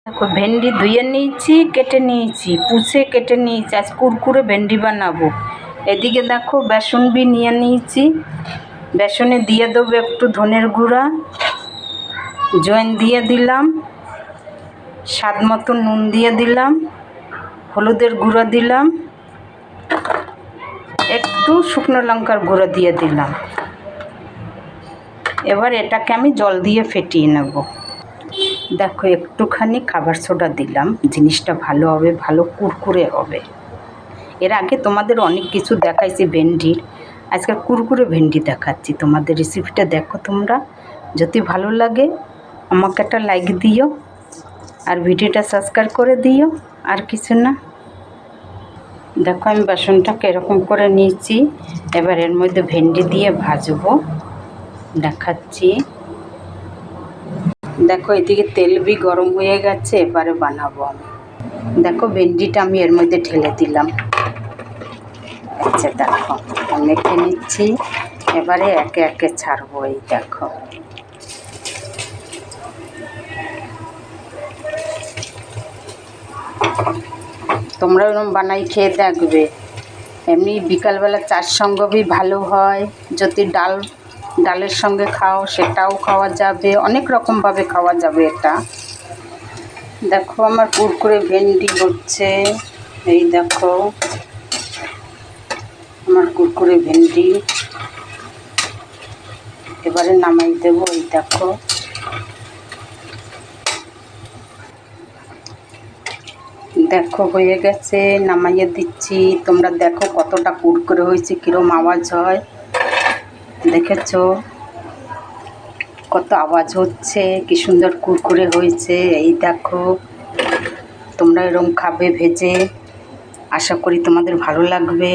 দেখো ভেন্ডি ধুয়ে নিয়েছি, কেটে নিয়েছি, পুষে কেটে নিয়েছি। আজ কুরকুরে ভেন্ডি বানাবো। এদিকে দেখো বেসন নিয়ে নিয়েছি। বেসনে দিয়ে দেবো একটু ধনের গুঁড়া, জয়েন দিয়ে দিলাম, স্বাদ মতো নুন দিয়ে দিলাম, হলুদের গুঁড়ো দিলাম, একটু শুকনো লঙ্কার গুঁড়ো দিয়ে দিলাম। এবার এটাকে আমি জল দিয়ে ফেটিয়ে নেব। দেখো একটুখানি খাবার সোডা দিলাম, জিনিসটা ভালো হবে, ভালো কুরকুরে হবে। এর আগে তোমাদের অনেক কিছু দেখাইছি ভেন্ডির, আজকে কুরকুরে ভেন্ডি দেখাচ্ছি তোমাদের। রেসিপিটা দেখো তোমরা, যদি ভালো লাগে আমাকে একটা লাইক দিও আর ভিডিওটা সাবস্ক্রাইব করে দিও, আর কিছু না। দেখো আমি বেসনটাকে এরকম করে নিয়েছি। এবার এর মধ্যে ভেন্ডি দিয়ে ভাজবো, দেখাচ্ছি। দেখো এদিকে তেল গরম হয়ে গেছে, এবারে বানাবো আমি। দেখো ভেন্ডিটা আমি এর মধ্যে ঢেলে দিলাম। আচ্ছা দেখো মেখে নিচ্ছি, এবারে একে একে ছাড়বো। এই দেখো তোমরা এরকম বানাই খেয়ে দেখবে। এমনি বিকালবেলা চার সঙ্গে ভালো হয়। যদি ডালের সঙ্গে খাও সেটাও খাওয়া যাবে, অনেক রকমভাবে খাওয়া যাবে এটা। দেখো আমার কুরকুরে ভেন্ডি হচ্ছে, এই দেখো আমার কুরকুরে ভেন্ডি। এবারে নামাই দেবো। এই দেখো দেখো হয়ে গেছে, নামাইয়ে দিচ্ছি। তোমরা দেখো কতটা কুরকুরে হয়েছে, কিরম আওয়াজ হয় দেখেছো, কত আওয়াজ হচ্ছে, কি সুন্দর কুরকুরে হয়েছে। এই দেখো তোমরা এরকম খাবে ভেজে, আশা করি তোমাদের ভালো লাগবে।